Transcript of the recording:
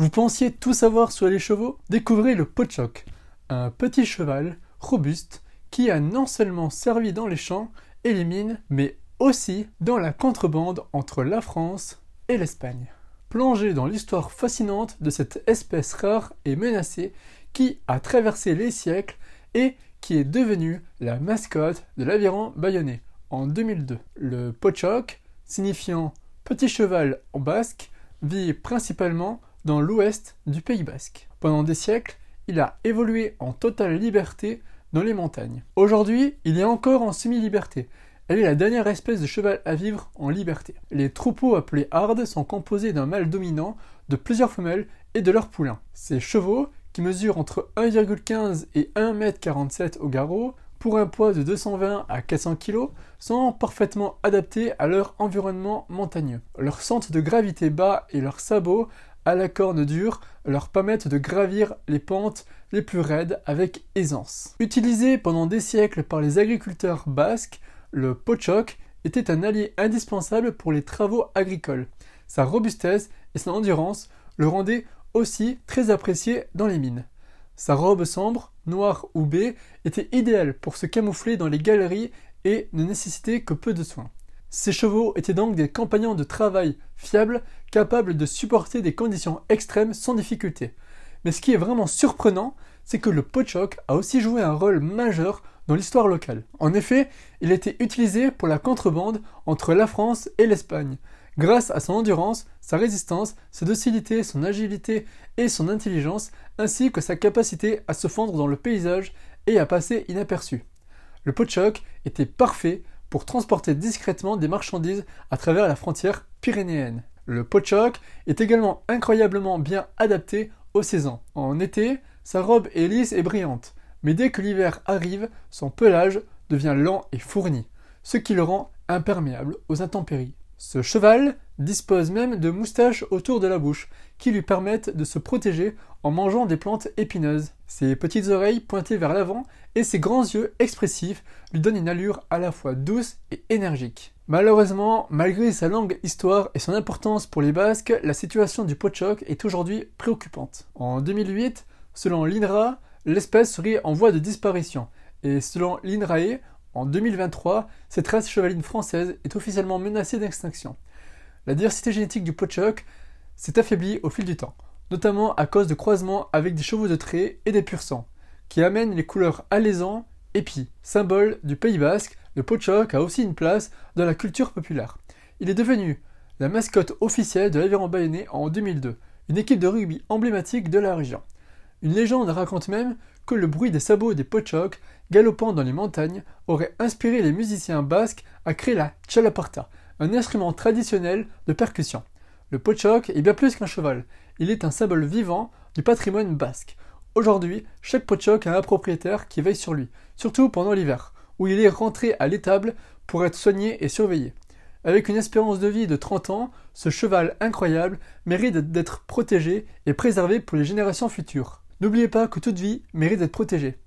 Vous pensiez tout savoir sur les chevaux? Découvrez le Pochock, un petit cheval robuste qui a non seulement servi dans les champs et les mines, mais aussi dans la contrebande entre la France et l'Espagne. Plongez dans l'histoire fascinante de cette espèce rare et menacée qui a traversé les siècles et qui est devenue la mascotte de l'Aviron Bayonnais en 2002. Le Pochock, signifiant petit cheval en basque, vit principalement dans l'ouest du Pays basque. Pendant des siècles, il a évolué en totale liberté dans les montagnes. Aujourd'hui, il est encore en semi-liberté. Elle est la dernière espèce de cheval à vivre en liberté. Les troupeaux appelés hardes sont composés d'un mâle dominant, de plusieurs femelles et de leurs poulains. Ces chevaux, qui mesurent entre 1,15 et 1,47 m au garrot, pour un poids de 220 à 400 kg, sont parfaitement adaptés à leur environnement montagneux. Leur centre de gravité bas et leurs sabots à la corne dure leur permettent de gravir les pentes les plus raides avec aisance. Utilisé pendant des siècles par les agriculteurs basques, le Pochock était un allié indispensable pour les travaux agricoles. Sa robustesse et son endurance le rendaient aussi très apprécié dans les mines. Sa robe sombre, noire ou baie, était idéale pour se camoufler dans les galeries et ne nécessitait que peu de soins. Ces chevaux étaient donc des compagnons de travail fiables, capables de supporter des conditions extrêmes sans difficulté. Mais ce qui est vraiment surprenant, c'est que le Pochock a aussi joué un rôle majeur dans l'histoire locale. En effet, il a été utilisé pour la contrebande entre la France et l'Espagne. Grâce à son endurance, sa résistance, sa docilité, son agilité et son intelligence, ainsi que sa capacité à se fondre dans le paysage et à passer inaperçu. Le Pochock était parfait pour transporter discrètement des marchandises à travers la frontière pyrénéenne. Le Pochock est également incroyablement bien adapté aux saisons. En été, sa robe est lisse et brillante, mais dès que l'hiver arrive, son pelage devient lent et fourni, ce qui le rend imperméable aux intempéries. Ce cheval dispose même de moustaches autour de la bouche qui lui permettent de se protéger en mangeant des plantes épineuses. Ses petites oreilles pointées vers l'avant et ses grands yeux expressifs lui donnent une allure à la fois douce et énergique. Malheureusement, malgré sa longue histoire et son importance pour les Basques, la situation du Pochock est aujourd'hui préoccupante. En 2008, selon l'INRA, l'espèce serait en voie de disparition et selon l'INRAE, en 2023, cette race chevaline française est officiellement menacée d'extinction. La diversité génétique du Pochock s'est affaiblie au fil du temps, notamment à cause de croisements avec des chevaux de trait et des pur-sang, qui amènent les couleurs alezan et pie. Symbole du Pays basque, le Pochock a aussi une place dans la culture populaire. Il est devenu la mascotte officielle de l'Aviron Bayonnais en 2002, une équipe de rugby emblématique de la région. Une légende raconte même que le bruit des sabots des Pochock galopant dans les montagnes aurait inspiré les musiciens basques à créer la tchalaparta, un instrument traditionnel de percussion. Le Pochock est bien plus qu'un cheval, il est un symbole vivant du patrimoine basque. Aujourd'hui, chaque Pochock a un propriétaire qui veille sur lui, surtout pendant l'hiver, où il est rentré à l'étable pour être soigné et surveillé. Avec une espérance de vie de 30 ans, ce cheval incroyable mérite d'être protégé et préservé pour les générations futures. N'oubliez pas que toute vie mérite d'être protégée.